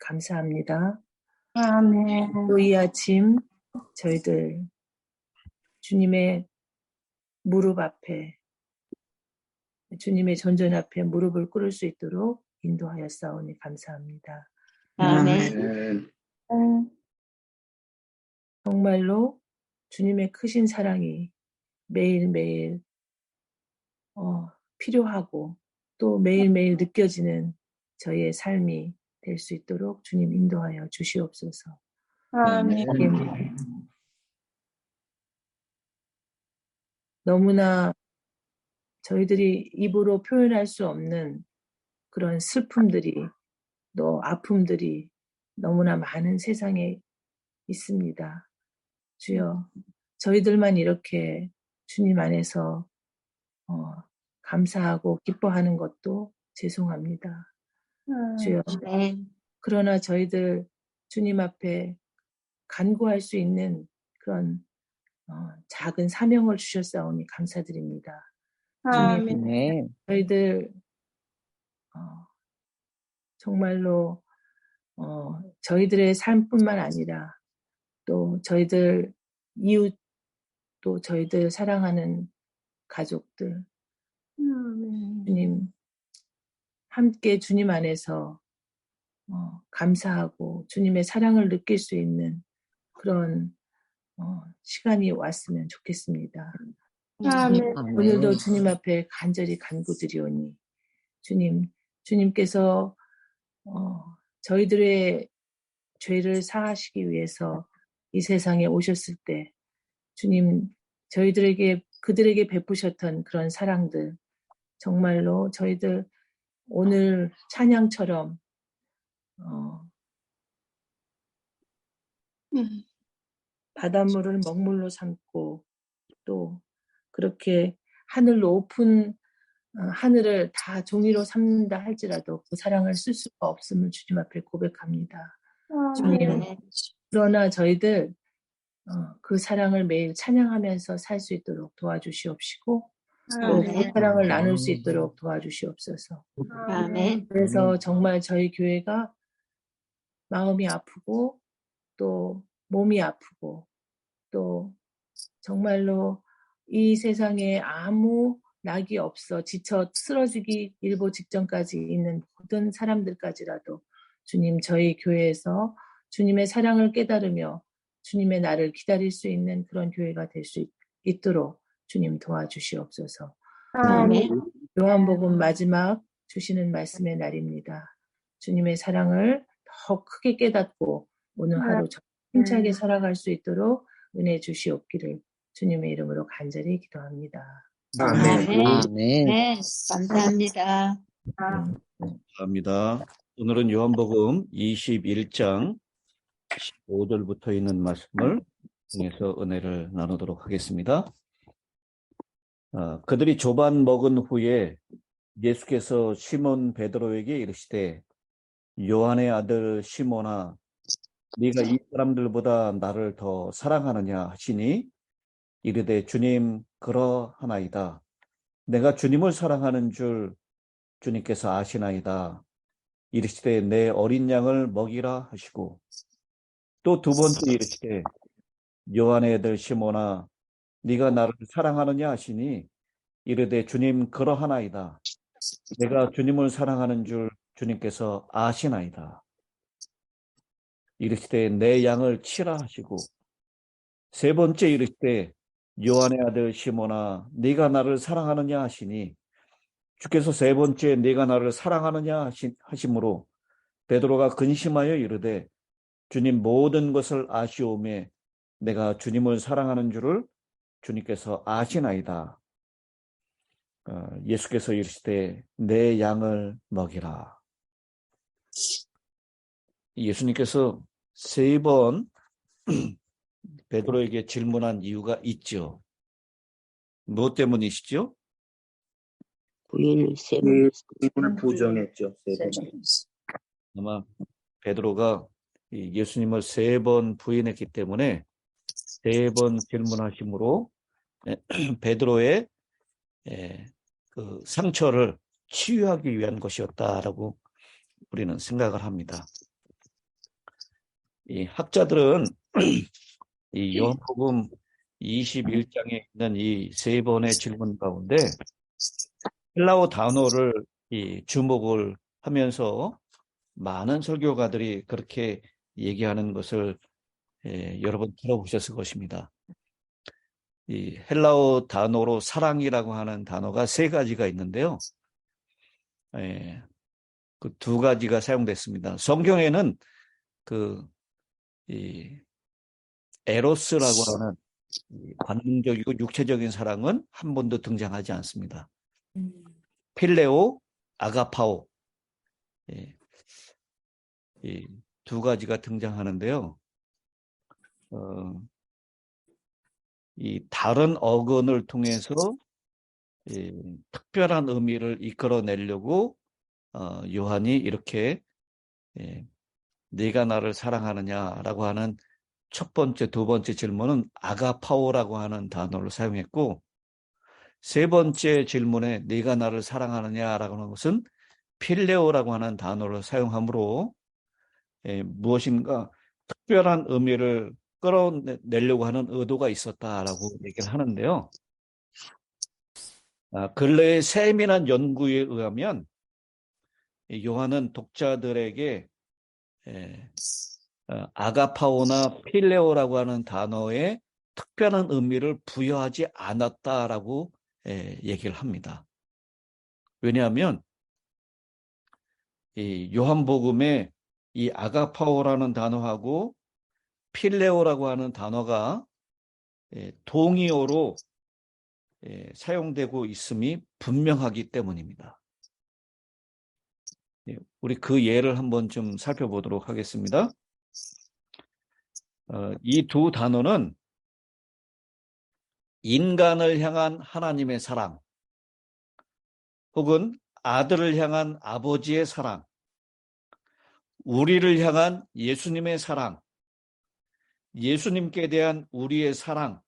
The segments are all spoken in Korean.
감사합니다. 아멘. 또 이 아침 저희들 주님의 무릎 앞에, 주님의 전전 앞에 무릎을 꿇을 수 있도록 인도하였사오니 감사합니다. 아멘. 정말로 주님의 크신 사랑이 매일매일 필요하고 또 매일매일 느껴지는 저희의 삶이 될 수 있도록 주님 인도하여 주시옵소서. 아멘. 너무나 저희들이 입으로 표현할 수 없는 그런 슬픔들이, 또 아픔들이 너무나 많은 세상에 있습니다. 주여, 저희들만 이렇게 주님 안에서 감사하고 기뻐하는 것도 죄송합니다. 주여, 그러나 저희들 주님 앞에 간구할 수 있는 그런 작은 사명을 주셨사오니 감사드립니다. 주님, 저희들 정말로 저희들의 삶뿐만 아니라 또 저희들 이웃, 또 저희들 사랑하는 가족들, 주님 함께 주님 안에서 감사하고 주님의 사랑을 느낄 수 있는 그런 시간이 왔으면 좋겠습니다. 오늘도 주님 앞에 간절히 간구드리오니 주님께서 저희들의 죄를 사하시기 위해서 이 세상에 오셨을 때 주님 그들에게 베푸셨던 그런 사랑들, 정말로 저희들 오늘 찬양처럼 바닷물을 먹물로 삼고 또 그렇게 하늘 높은 하늘을 다 종이로 삼는다 할지라도 그 사랑을 쓸 수가 없음을 주님 앞에 고백합니다. 주님, 그러나 저희들 그 사랑을 매일 찬양하면서 살 수 있도록 도와주시옵시고 또 그 사랑을 나눌 수 있도록 도와주시옵소서. 그래서 정말 저희 교회가 마음이 아프고 또 몸이 아프고 또 정말로 이 세상에 아무 낙이 없어 지쳐 쓰러지기 일보 직전까지 있는 모든 사람들까지라도 주님, 저희 교회에서 주님의 사랑을 깨달으며 주님의 날을 기다릴 수 있는 그런 교회가 될 수 있도록 주님 도와주시옵소서. 요한복음 마지막 주시는 말씀의 날입니다. 주님의 사랑을 더 크게 깨닫고 오늘 하루 힘차게 살아갈 수 있도록 은혜 주시옵기를 주님의 이름으로 간절히 기도합니다. 아멘. 감사합니다. 감사합니다. 오늘은 요한복음 21장 15절부터 있는 말씀을 통해서 은혜를 나누도록 하겠습니다. 그들이 조반 먹은 후에 예수께서 시몬 베드로에게 이르시되 요한의 아들 시몬아 네가 이 사람들보다 나를 더 사랑하느냐 하시니 이르되 주님 그러하나이다. 내가 주님을 사랑하는 줄 주님께서 아시나이다. 이르시되 내 어린 양을 먹이라 하시고 또 두 번째 이르시되 요한의 아들 시몬아 네가 나를 사랑하느냐 하시니 이르되 주님 그러하나이다. 내가 주님을 사랑하는 줄 주님께서 아시나이다. 이르시되 내 양을 치라 하시고 세 번째 이르시되 요한의 아들 시몬아 네가 나를 사랑하느냐 하시니 주께서 세 번째 네가 나를 사랑하느냐 하심으로 베드로가 근심하여 이르되 주님 모든 것을 아시오매 내가 주님을 사랑하는 줄을 주님께서 아시나이다. 예수께서 이르시되 내 양을 먹이라. 예수님께서 세 번 베드로에게 질문한 이유가 있죠. 무엇 때문이시죠? 부인을 부정했죠. 아마 베드로가 예수님을 세 번 부인했기 때문에 세 번 질문하심으로 베드로의 그 상처를 치유하기 위한 것이었다라고 우리는 생각을 합니다. 이 학자들은 이 요한복음 21장에 있는 이 세 번의 질문 가운데 헬라어 단어를 주목을 하면서 많은 설교가들이 그렇게 얘기하는 것을 여러분 들어보셨을 것입니다. 이 헬라어 단어로 사랑이라고 하는 단어가 세 가지가 있는데요. 그 두 가지가 사용됐습니다. 성경에는 이 에로스라고 하는 관능적이고 육체적인 사랑은 한 번도 등장하지 않습니다. 필레오, 아가파오, 이 두 가지가 등장하는데요. 이 다른 어근을 통해서 특별한 의미를 이끌어내려고 요한이 이렇게 네가 나를 사랑하느냐라고 하는 첫 번째, 두 번째 질문은 아가파오라고 하는 단어를 사용했고, 세 번째 질문에 네가 나를 사랑하느냐라고 하는 것은 필레오라고 하는 단어를 사용하므로 무엇인가 특별한 의미를 끌어내려고 하는 의도가 있었다라고 얘기를 하는데요. 근래의 세밀한 연구에 의하면 요한은 독자들에게 아가파오나 필레오라고 하는 단어에 특별한 의미를 부여하지 않았다라고 얘기를 합니다. 왜냐하면 이 요한복음에 이 아가파오라는 단어하고 필레오라고 하는 단어가 동의어로 사용되고 있음이 분명하기 때문입니다. 우리 그 예를 한번 좀 살펴보도록 하겠습니다. 이 두 단어는 인간을 향한 하나님의 사랑, 혹은 아들을 향한 아버지의 사랑, 우리를 향한 예수님의 사랑, 예수님께 대한 우리의 사랑,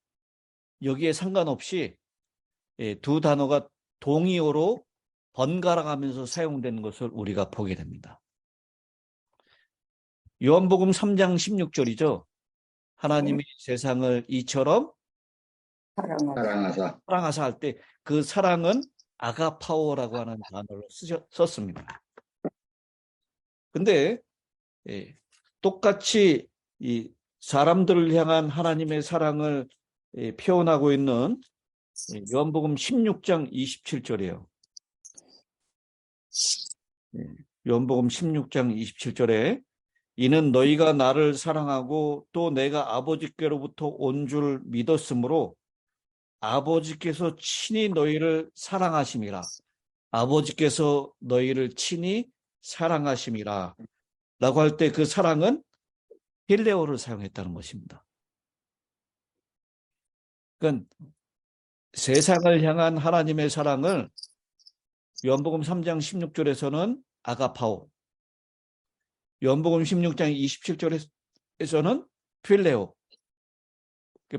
여기에 상관없이 두 단어가 동의어로 번갈아 가면서 사용되는 것을 우리가 보게 됩니다. 요한복음 3장 16절이죠. 하나님이 세상을 이처럼 사랑하사 할 때 그 사랑은 아가파오라고 하는 단어를 썼습니다. 근데 똑같이 이 사람들을 향한 하나님의 사랑을 표현하고 있는 요한복음 16장 27절이에요. 요한복음 16장 27절에 이는 너희가 나를 사랑하고 또 내가 아버지께로부터 온 줄 믿었으므로 아버지께서 친히 너희를 사랑하심이라. 아버지께서 너희를 친히 사랑하심이라 라고 할 때 그 사랑은 필레오를 사용했다는 것입니다. 그러니까 세상을 향한 하나님의 사랑을 요한복음 3장 16절에서는 아가파오, 요한복음 16장 27절에서는 필레오,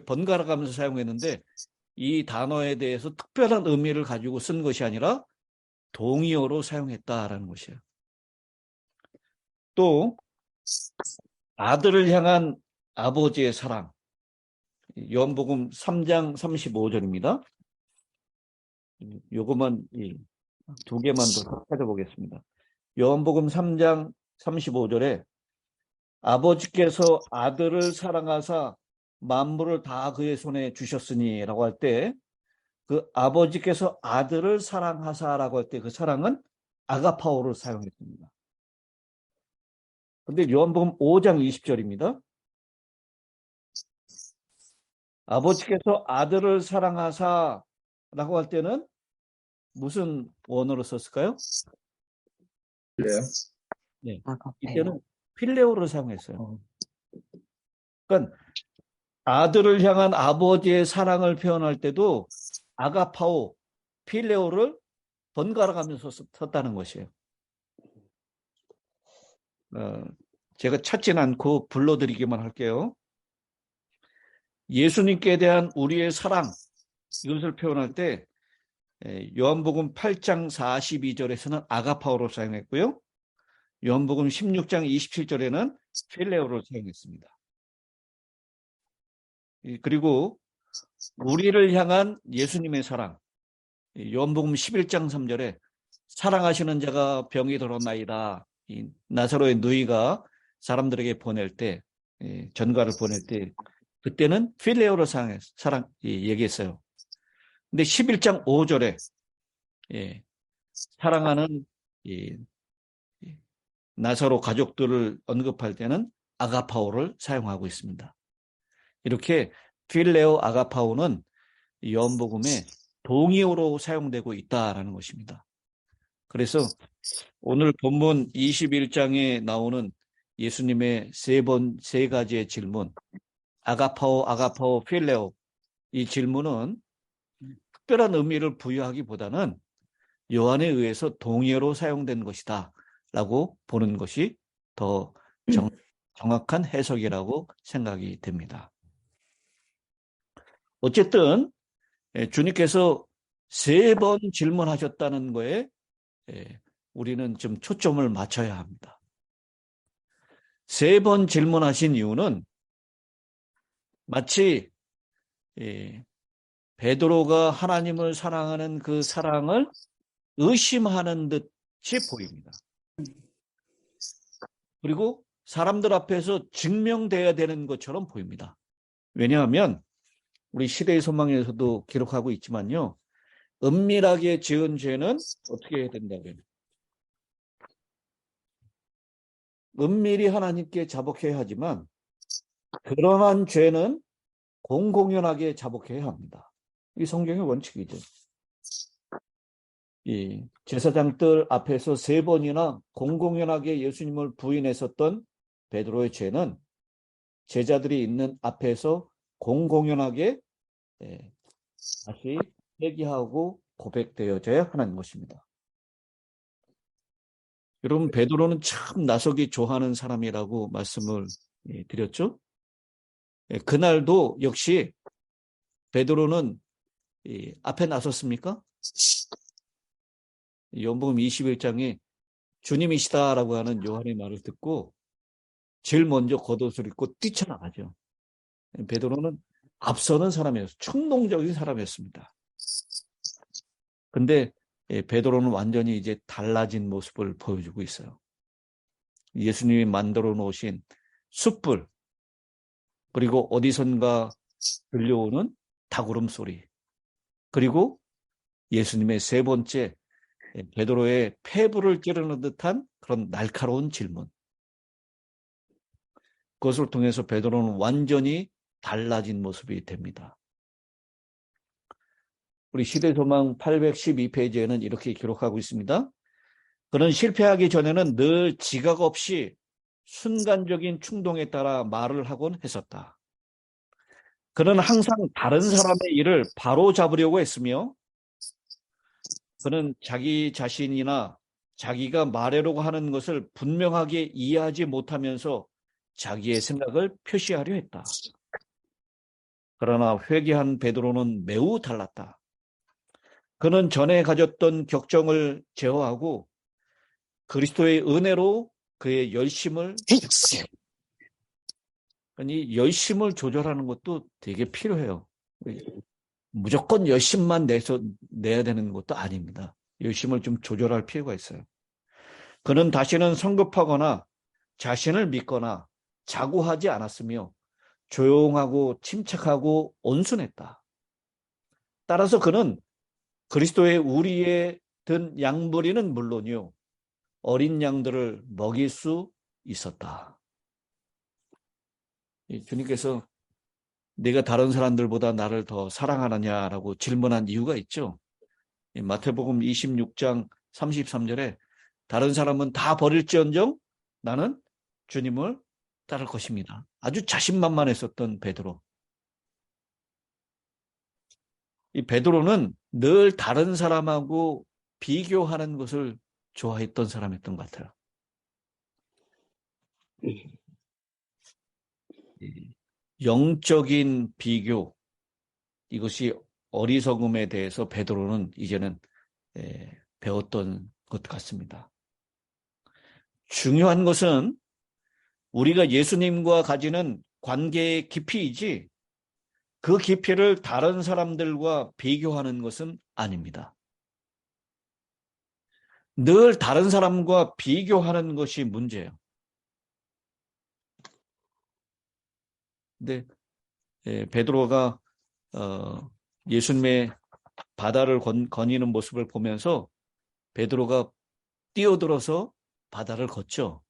번갈아 가면서 사용했는데 이 단어에 대해서 특별한 의미를 가지고 쓴 것이 아니라 동의어로 사용했다라는 것이에요. 또 아들을 향한 아버지의 사랑, 요한복음 3장 35절입니다. 요것만 두 개만 더 찾아보겠습니다. 요한복음 3장 35절에 아버지께서 아들을 사랑하사 만물을 다 그의 손에 주셨으니 라고 할 때 그 아버지께서 아들을 사랑하사라고 할 때 그 사랑은 아가파오를 사용했습니다. 그런데 요한복음 5장 20절입니다. 아버지께서 아들을 사랑하사라고 할 때는 무슨 원어로 썼을까요? 필레오? 네, 이때는 필레오를 사용했어요. 그러니까 아들을 향한 아버지의 사랑을 표현할 때도 아가파오, 필레오를 번갈아 가면서 썼다는 것이에요. 제가 찾진 않고 불러드리기만 할게요. 예수님께 대한 우리의 사랑, 이것을 표현할 때 요한복음 8장 42절에서는 아가파오로 사용했고요. 요한복음 16장 27절에는 필레오를 사용했습니다. 그리고 우리를 향한 예수님의 사랑, 요한복음 11장 3절에 사랑하시는 자가 병이 들었나이다. 이 나사로의 누이가 사람들에게 보낼 때, 전가를 보낼 때, 그때는 필레오를 얘기했어요. 근데 11장 5절에 사랑하는 나사로 가족들을 언급할 때는 아가파오를 사용하고 있습니다. 이렇게 필레오, 아가파오는 요한복음에 동의어로 사용되고 있다라는 것입니다. 그래서 오늘 본문 21장에 나오는 예수님의 세 가지의 질문, 아가파오, 아가파오, 필레오, 이 질문은 특별한 의미를 부여하기보다는 요한에 의해서 동의어로 사용된 것이다 라고 보는 것이 더 정확한 해석이라고 생각이 됩니다. 어쨌든 주님께서 3번 질문하셨다는 거에 우리는 좀 초점을 맞춰야 합니다. 3번 질문하신 이유는 마치 베드로가 하나님을 사랑하는 그 사랑을 의심하는 듯이 보입니다. 그리고 사람들 앞에서 증명돼야 되는 것처럼 보입니다. 왜냐하면 우리 시대의 소망에서도 기록하고 있지만요. 은밀하게 지은 죄는 어떻게 해야 된다고요? 은밀히 하나님께 자복해야 하지만 드러난 죄는 공공연하게 자복해야 합니다. 이 성경의 원칙이죠. 이 제사장들 앞에서 3번이나 공공연하게 예수님을 부인했었던 베드로의 죄는 제자들이 있는 앞에서 공공연하게 다시 회개하고 고백되어져야 하는 것입니다. 여러분, 베드로는 참 나서기 좋아하는 사람이라고 말씀을 드렸죠. 그날도 역시 베드로는 앞에 나섰습니까? 요한복음 21장에 주님이시다라고 하는 요한의 말을 듣고 제일 먼저 겉옷을 입고 뛰쳐나가죠. 베드로는 앞서는 사람이었어요. 충동적인 사람이었습니다. 근데 베드로는 완전히 이제 달라진 모습을 보여주고 있어요. 예수님이 만들어 놓으신 숯불, 그리고 어디선가 들려오는 닭울음 소리, 그리고 예수님의 3번째 베드로의 폐부를 찌르는 듯한 그런 날카로운 질문. 그것을 통해서 베드로는 완전히 달라진 모습이 됩니다. 우리 시대소망 812페이지에는 이렇게 기록하고 있습니다. 그는 실패하기 전에는 늘 지각 없이 순간적인 충동에 따라 말을 하곤 했었다. 그는 항상 다른 사람의 일을 바로 잡으려고 했으며 그는 자기 자신이나 자기가 말하려고 하는 것을 분명하게 이해하지 못하면서 자기의 생각을 표시하려 했다. 그러나 회개한 베드로는 매우 달랐다. 그는 전에 가졌던 격정을 제어하고 그리스도의 은혜로 그의 열심을 아니 열심을 조절하는 것도 되게 필요해요. 무조건 열심만 내야 되는 것도 아닙니다. 열심을 좀 조절할 필요가 있어요. 그는 다시는 성급하거나 자신을 믿거나 자고하지 않았으며 조용하고 침착하고 온순했다. 따라서 그는 그리스도의 우리에 든 양부리는 물론이요 어린 양들을 먹일 수 있었다. 주님께서 네가 다른 사람들보다 나를 더 사랑하느냐라고 질문한 이유가 있죠. 마태복음 26장 33절에 다른 사람은 다 버릴지언정 나는 주님을 따를 것입니다. 아주 자신만만했었던 베드로. 이 베드로는 늘 다른 사람하고 비교하는 것을 좋아했던 사람이었던 것 같아요. 영적인 비교, 이것이 어리석음에 대해서 베드로는 이제는 배웠던 것 같습니다. 중요한 것은 우리가 예수님과 가지는 관계의 깊이이지 그 깊이를 다른 사람들과 비교하는 것은 아닙니다. 늘 다른 사람과 비교하는 것이 문제예요. 근데 베드로가 예수님의 바다를 거니는 모습을 보면서 베드로가 뛰어들어서 바다를 걷죠.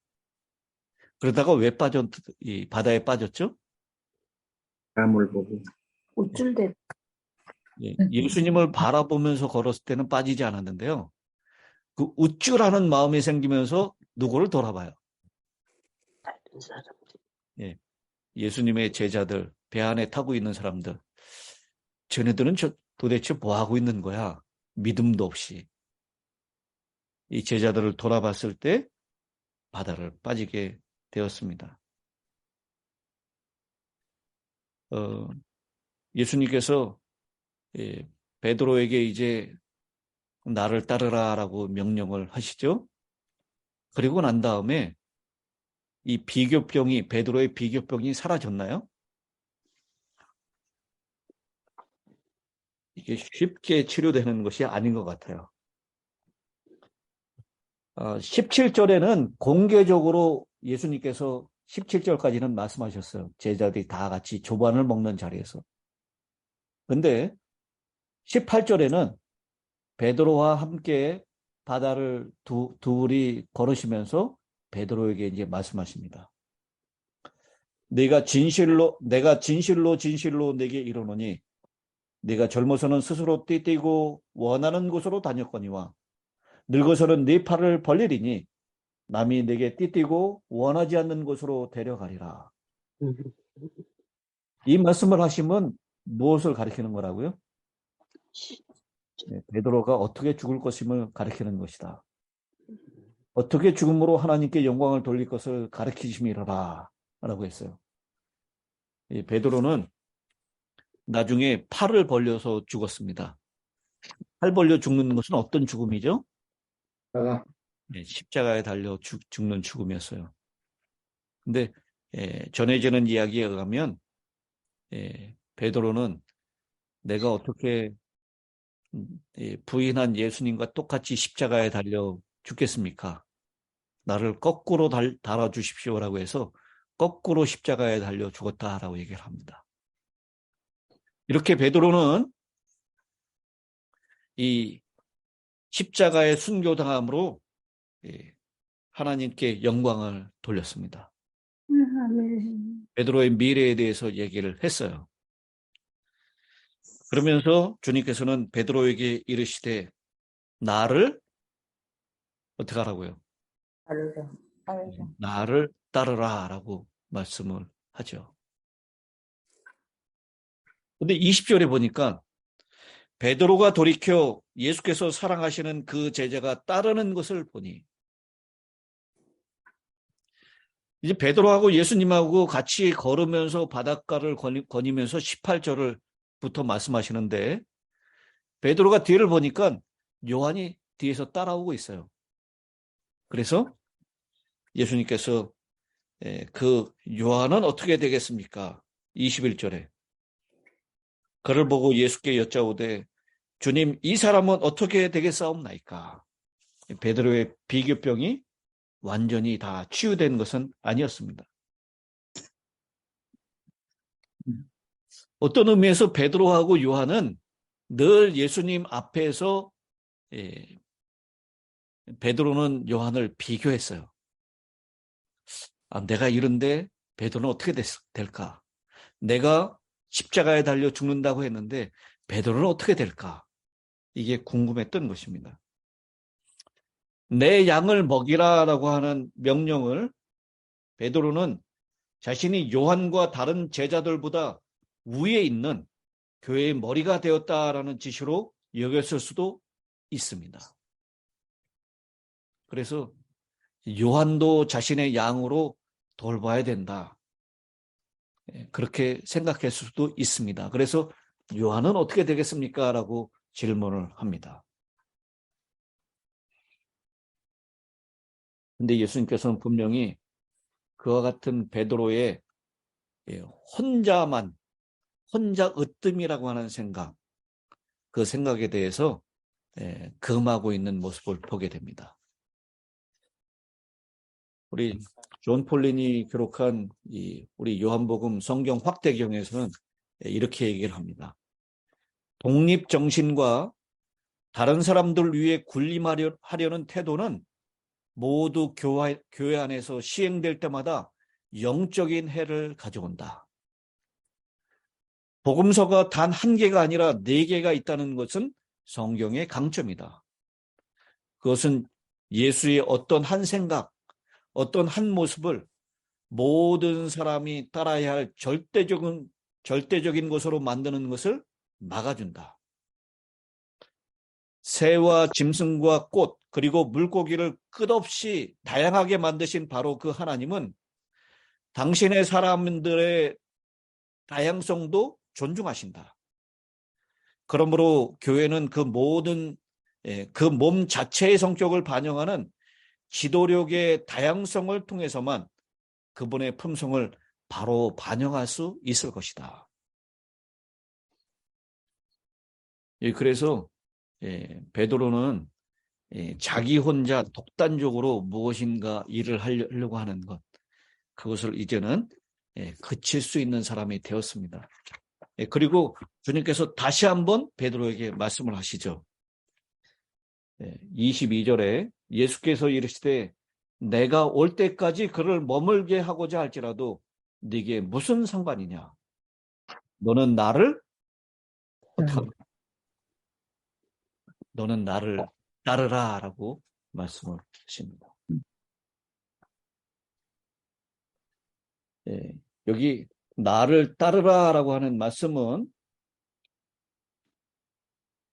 그러다가 왜 이 바다에 빠졌죠? 바람을 보고. 우쭐대. 예수님을 바라보면서 걸었을 때는 빠지지 않았는데요. 그 우쭐하는 마음이 생기면서 누구를 돌아봐요? 예수님의 제자들, 배 안에 타고 있는 사람들. 쟤네들은 도대체 뭐 하고 있는 거야? 믿음도 없이. 이 제자들을 돌아봤을 때 바다를 빠지게 되었습니다. 예수님께서 베드로에게 이제 나를 따르라라고 명령을 하시죠. 그리고 난 다음에 이 베드로의 비교병이 사라졌나요? 이게 쉽게 치료되는 것이 아닌 것 같아요. 17절에는 공개적으로 예수님께서 17절까지는 말씀하셨어요. 제자들이 다 같이 조반을 먹는 자리에서. 근데 18절에는 베드로와 함께 바다를 둘이 걸으시면서 베드로에게 이제 말씀하십니다. 내가 진실로 내게 이르노니 네가 젊어서는 스스로 띠띠고 원하는 곳으로 다녔거니와 늙어서는 네 팔을 벌리리니 남이 내게 띠띠고 원하지 않는 곳으로 데려가리라. 이 말씀을 하시면 무엇을 가리키는 거라고요? 베드로가 어떻게 죽을 것임을 가리키는 것이다. 어떻게 죽음으로 하나님께 영광을 돌릴 것을 가리키심이라 라고 했어요. 베드로는 나중에 팔을 벌려서 죽었습니다. 팔 벌려 죽는 것은 어떤 죽음이죠? 십자가에 달려 죽는 죽음이었어요. 근데 전해지는 이야기에 의하면 베드로는 내가 어떻게 부인한 예수님과 똑같이 십자가에 달려 죽겠습니까? 나를 거꾸로 달아주십시오라고 해서 거꾸로 십자가에 달려 죽었다라고 얘기를 합니다. 이렇게 베드로는 이 십자가에 순교당함으로 하나님께 영광을 돌렸습니다. 베드로의 미래에 대해서 얘기를 했어요. 그러면서 주님께서는 베드로에게 이르시되 나를 어떻게 하라고요? 나를 따르라 라고 말씀을 하죠. 근데 20절에 보니까 베드로가 돌이켜 예수께서 사랑하시는 그 제자가 따르는 것을 보니 이제 베드로하고 예수님하고 같이 걸으면서 바닷가를 거니면서 18절부터 말씀하시는데 베드로가 뒤를 보니까 요한이 뒤에서 따라오고 있어요. 그래서 예수님께서 그 요한은 어떻게 되겠습니까? 21절에 그를 보고 예수께 여짜오되 주님 이 사람은 어떻게 되겠사옵나이까? 베드로의 비교병이 완전히 다 치유된 것은 아니었습니다. 어떤 의미에서 베드로하고 요한은 늘 예수님 앞에서 베드로는 요한을 비교했어요. 내가 이런데 베드로는 어떻게 될까? 내가 십자가에 달려 죽는다고 했는데 베드로는 어떻게 될까? 이게 궁금했던 것입니다. 내 양을 먹이라라고 하는 명령을 베드로는 자신이 요한과 다른 제자들보다 위에 있는 교회의 머리가 되었다라는 지시로 여겼을 수도 있습니다. 그래서 요한도 자신의 양으로 돌봐야 된다. 그렇게 생각했을 수도 있습니다. 그래서 요한은 어떻게 되겠습니까? 라고 질문을 합니다. 근데 예수님께서는 분명히 그와 같은 베드로의 혼자 으뜸이라고 하는 생각, 그 생각에 대해서 금하고 있는 모습을 보게 됩니다. 우리 존 폴린이 기록한 우리 요한복음 성경 확대경에서는 이렇게 얘기를 합니다. 독립정신과 다른 사람들 위해 군림하려는 태도는 모두 교회 안에서 시행될 때마다 영적인 해를 가져온다. 복음서가 단 한 개가 아니라 4개가 있다는 것은 성경의 강점이다. 그것은 예수의 어떤 한 생각, 어떤 한 모습을 모든 사람이 따라야 할 절대적인 것으로 만드는 것을 막아준다. 새와 짐승과 꽃 그리고 물고기를 끝없이 다양하게 만드신 바로 그 하나님은 당신의 사람들의 다양성도 존중하신다. 그러므로 교회는 그 모든 그 몸 자체의 성격을 반영하는 지도력의 다양성을 통해서만 그분의 품성을 바로 반영할 수 있을 것이다. 그래서 베드로는 자기 혼자 독단적으로 무엇인가 일을 하려고 하는 것, 그것을 이제는 그칠 수 있는 사람이 되었습니다. 그리고 주님께서 다시 한번 베드로에게 말씀을 하시죠. 22절에 예수께서 이르시되 내가 올 때까지 그를 머물게 하고자 할지라도 네게 무슨 상관이냐? 너는 나를 너는 나를 따르라 라고 말씀을 하십니다. 여기 나를 따르라 라고 하는 말씀은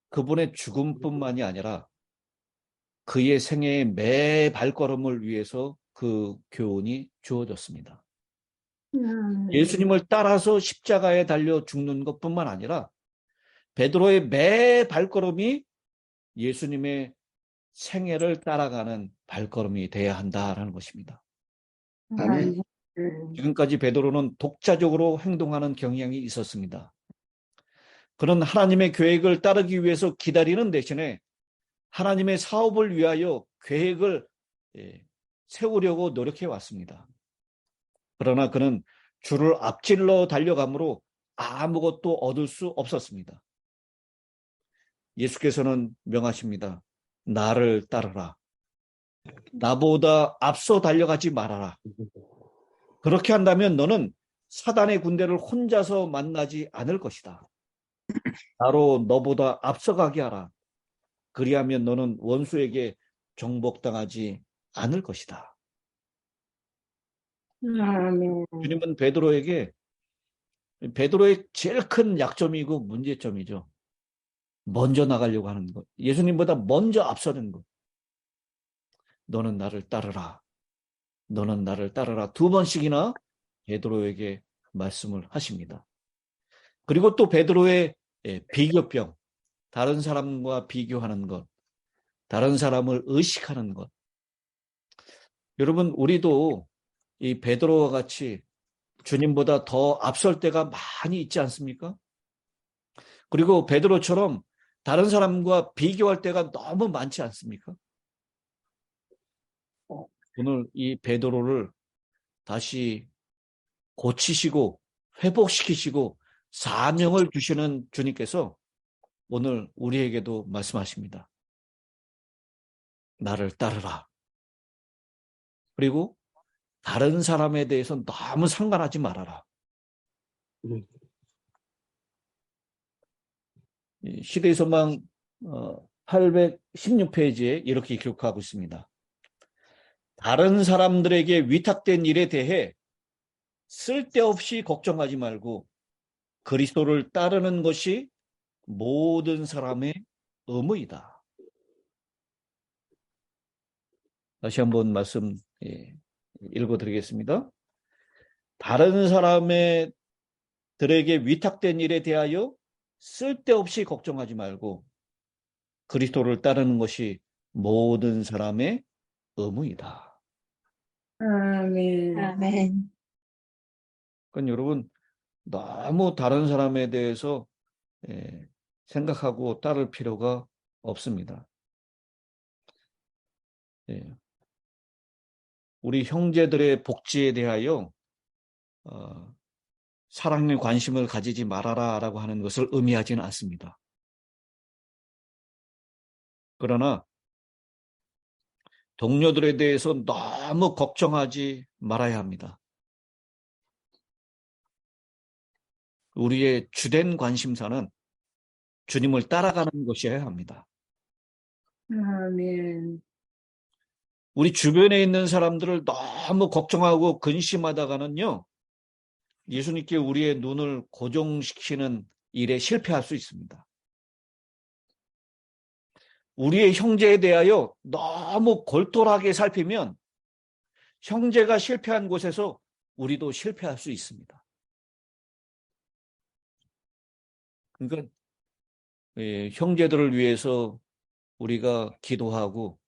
그분의 죽음뿐만이 아니라 그의 생애의 매 발걸음을 위해서 그 교훈이 주어졌습니다. 예수님을 따라서 십자가에 달려 죽는 것뿐만 아니라 베드로의 매 발걸음이 예수님의 생애를 따라가는 발걸음이 돼야 한다라는 것입니다. 아멘. 지금까지 베드로는 독자적으로 행동하는 경향이 있었습니다. 그는 하나님의 계획을 따르기 위해서 기다리는 대신에 하나님의 사업을 위하여 계획을 세우려고 노력해 왔습니다. 그러나 그는 주를 앞질러 달려가므로 아무것도 얻을 수 없었습니다. 예수께서는 명하십니다. 나를 따르라. 나보다 앞서 달려가지 말아라. 그렇게 한다면 너는 사단의 군대를 혼자서 만나지 않을 것이다. 나로 너보다 앞서가게 하라. 그리하면 너는 원수에게 정복당하지 않을 것이다. 주님은 베드로의 제일 큰 약점이고 문제점이죠. 먼저 나가려고 하는 것. 예수님보다 먼저 앞서는 것. 너는 나를 따르라. 너는 나를 따르라. 2번씩이나 베드로에게 말씀을 하십니다. 그리고 또 베드로의 비교병, 다른 사람과 비교하는 것, 다른 사람을 의식하는 것. 여러분, 우리도 이 베드로와 같이 주님보다 더 앞설 때가 많이 있지 않습니까? 그리고 베드로처럼 다른 사람과 비교할 때가 너무 많지 않습니까? 오늘 이 베드로를 다시 고치시고 회복시키시고 사명을 주시는 주님께서 오늘 우리에게도 말씀하십니다. 나를 따르라. 그리고 다른 사람에 대해서 너무 상관하지 말아라. 시대의 소망 816페이지에 이렇게 기록하고 있습니다. 다른 사람들에게 위탁된 일에 대해 쓸데없이 걱정하지 말고 그리스도를 따르는 것이 모든 사람의 의무이다. 다시 한번 말씀 읽어드리겠습니다. 다른 사람들에게 위탁된 일에 대하여 쓸데없이 걱정하지 말고 그리스도를 따르는 것이 모든 사람의 의무이다. 아멘. 아멘. 그러니까 여러분 너무 다른 사람에 대해서 생각하고 따를 필요가 없습니다. 우리 형제들의 복지에 대하여 사랑의 관심을 가지지 말아라라고 하는 것을 의미하지는 않습니다. 그러나 동료들에 대해서 너무 걱정하지 말아야 합니다. 우리의 주된 관심사는 주님을 따라가는 것이어야 합니다. 아멘. 우리 주변에 있는 사람들을 너무 걱정하고 근심하다가는요, 예수님께 우리의 눈을 고정시키는 일에 실패할 수 있습니다. 우리의 형제에 대하여 너무 골똘하게 살피면 형제가 실패한 곳에서 우리도 실패할 수 있습니다. 그러니까 형제들을 위해서 우리가 기도하고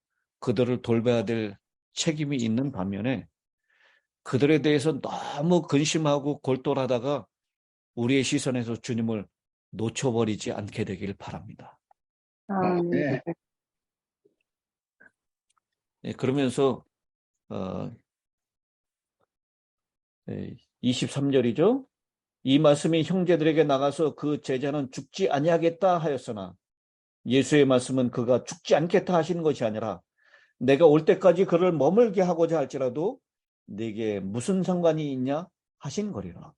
그들을 돌봐야 될 책임이 있는 반면에 그들에 대해서 너무 근심하고 골똘하다가 우리의 시선에서 주님을 놓쳐버리지 않게 되길 바랍니다. 아멘. 그러면서 23절이죠. 이 말씀이 형제들에게 나가서 그 제자는 죽지 아니하겠다 하였으나 예수의 말씀은 그가 죽지 않겠다 하시는 것이 아니라 내가 올 때까지 그를 머물게 하고자 할지라도 네게 무슨 상관이 있냐 하신 거리라.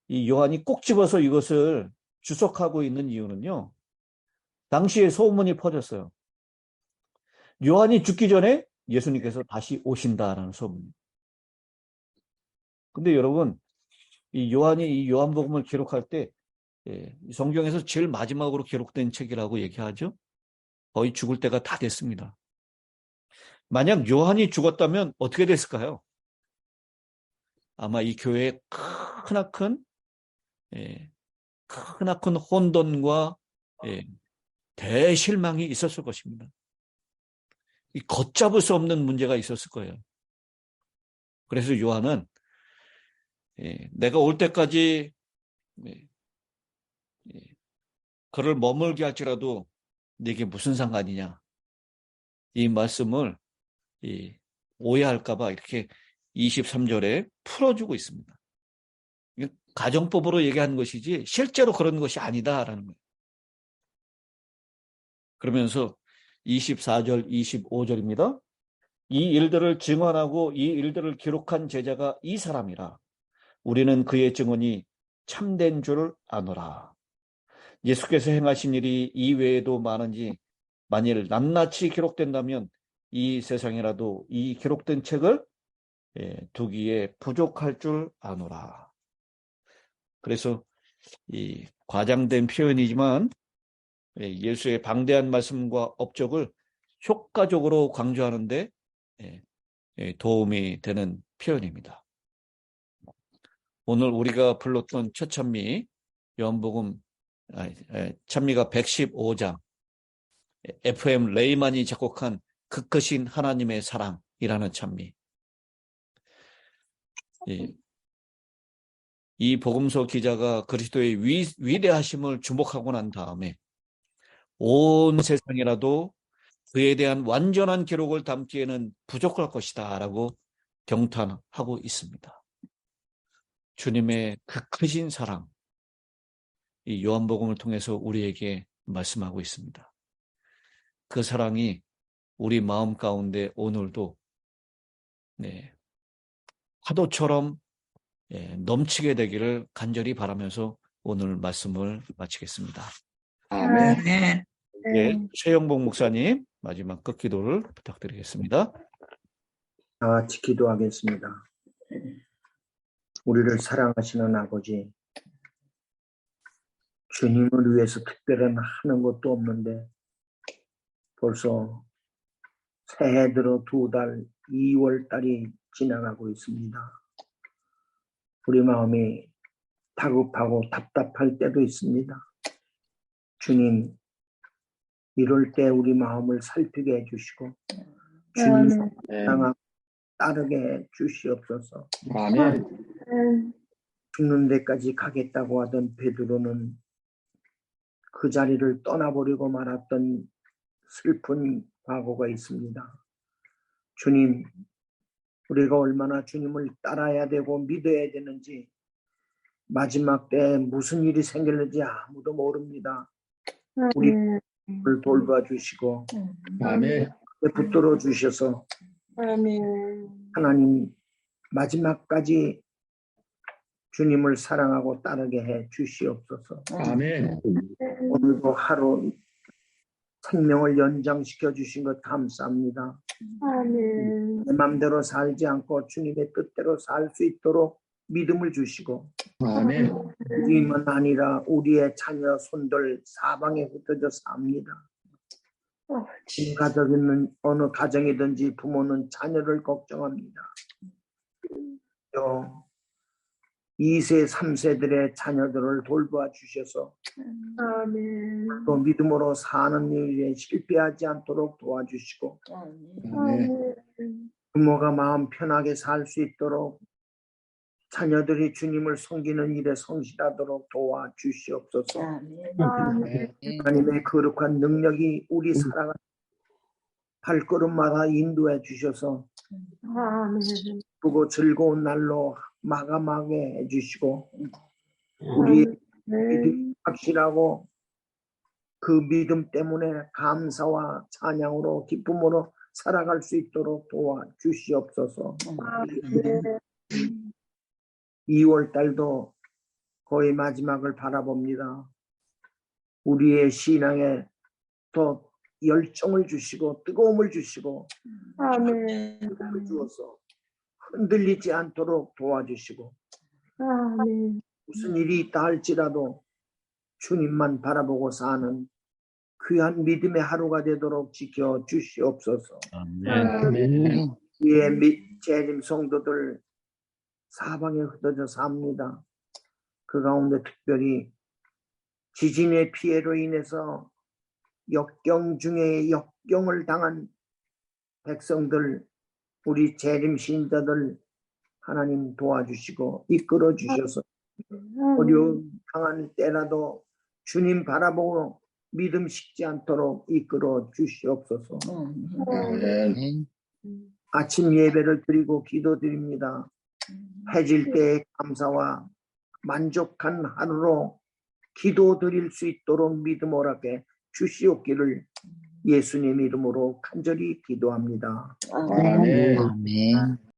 이 요한이 꼭 집어서 이것을 주석하고 있는 이유는요. 당시에 소문이 퍼졌어요. 요한이 죽기 전에 예수님께서 다시 오신다라는 소문이. 근데 여러분, 이 요한이 이 요한복음을 기록할 때 성경에서 제일 마지막으로 기록된 책이라고 얘기하죠. 거의 죽을 때가 다 됐습니다. 만약 요한이 죽었다면 어떻게 됐을까요? 아마 이 교회에 크나큰 혼돈과 대실망이 있었을 것입니다. 이 걷잡을 수 없는 문제가 있었을 거예요. 그래서 요한은 내가 올 때까지 그를 머물게 할지라도 네게 무슨 상관이냐. 이 말씀을 오해할까 봐 이렇게 23절에 풀어주고 있습니다. 가정법으로 얘기하는 것이지 실제로 그런 것이 아니다라는 거예요. 그러면서 24절, 25절입니다. 이 일들을 증언하고 이 일들을 기록한 제자가 이 사람이라. 우리는 그의 증언이 참된 줄 아노라. 예수께서 행하신 일이 이 외에도 많은지 만일 낱낱이 기록된다면 이 세상이라도 이 기록된 책을 두기에 부족할 줄 아노라. 그래서 이 과장된 표현이지만 예수의 방대한 말씀과 업적을 효과적으로 강조하는데 도움이 되는 표현입니다. 오늘 우리가 불렀던 첫 찬미, 요한복음 찬미가 115장, FM 레이만이 작곡한 그 크신 하나님의 사랑이라는 찬미. 이 복음서 기자가 그리스도의 위대하심을 주목하고 난 다음에 온 세상이라도 그에 대한 완전한 기록을 담기에는 부족할 것이다 라고 경탄하고 있습니다. 주님의 그 크신 사랑, 이 요한복음을 통해서 우리에게 말씀하고 있습니다. 그 사랑이 우리 마음 가운데 오늘도 파도처럼 넘치게 되기를 간절히 바라면서 오늘 말씀을 마치겠습니다. 아멘. 최영복 목사님 마지막 끝기도를 부탁드리겠습니다. 다 같이 기도하겠습니다. 우리를 사랑하시는 아버지, 주님을 위해서 특별한 하는 것도 없는데 벌써 새해 들어 2달, 2월 달이 지나가고 있습니다. 우리 마음이 다급하고 답답할 때도 있습니다. 주님, 이럴 때 우리 마음을 살피게 해주시고 주님을 사랑하고 따르게 해 주시옵소서. 아멘. 죽는 데까지 가겠다고 하던 베드로는 그 자리를 떠나버리고 말았던 슬픈 과거가 있습니다. 주님, 우리가 얼마나 주님을 따라야 되고 믿어야 되는지 마지막 때 무슨 일이 생길는지 아무도 모릅니다. 우리를 돌봐 주시고 아멘. 붙들어 주셔서 하나님 마지막까지 주님을 사랑하고 따르게 해 주시옵소서. 아멘. 오늘도 하루 생명을 연장시켜 주신 것 감사합니다. 내 맘대로 살지 않고 주님의 뜻대로 살 수 있도록 믿음을 주시고 아멘. 우리만 아니라 우리의 자녀 손들 사방에 흩어져 삽니다. 어느 가정이든지 부모는 자녀를 걱정합니다. 또 2세, 3세들의 자녀들을 돌봐 주셔서 또 믿음으로 사는 일에 실패하지 않도록 도와주시고 아멘. 부모가 마음 편하게 살 수 있도록 자녀들이 주님을 섬기는 일에 성실하도록 도와주시옵소서. 하나님의 거룩한 능력이 우리 살아가는 발걸음마다 인도해 주셔서 기쁘고 즐거운 날로 마감하게 해주시고 우리 믿음이 확실하고 그 믿음 때문에 감사와 찬양으로 기쁨으로 살아갈 수 있도록 도와주시옵소서. 2월 달도 거의 마지막을 바라봅니다. 우리의 신앙에 더 열정을 주시고 뜨거움을 주시고 힘을 주어서 흔들리지 않도록 도와주시고 무슨 일이 있다 할지라도 주님만 바라보고 사는 귀한 믿음의 하루가 되도록 지켜 주시옵소서. 아멘. 우리의 재림 성도들 사방에 흩어져 삽니다. 그 가운데 특별히 지진의 피해로 인해서 역경 중에 역경을 당한 백성들, 우리 재림 신자들 하나님 도와주시고 이끌어 주셔서 어려운 강한 때라도 주님 바라보고 믿음 식지 않도록 이끌어 주시옵소서. 아멘. 아침 예배를 드리고 기도드립니다. 해질 때의 감사와 만족한 하루로 기도드릴 수 있도록 믿음 허락해 주시옵기를 예수님 이름으로 간절히 기도합니다. 아멘. 아멘.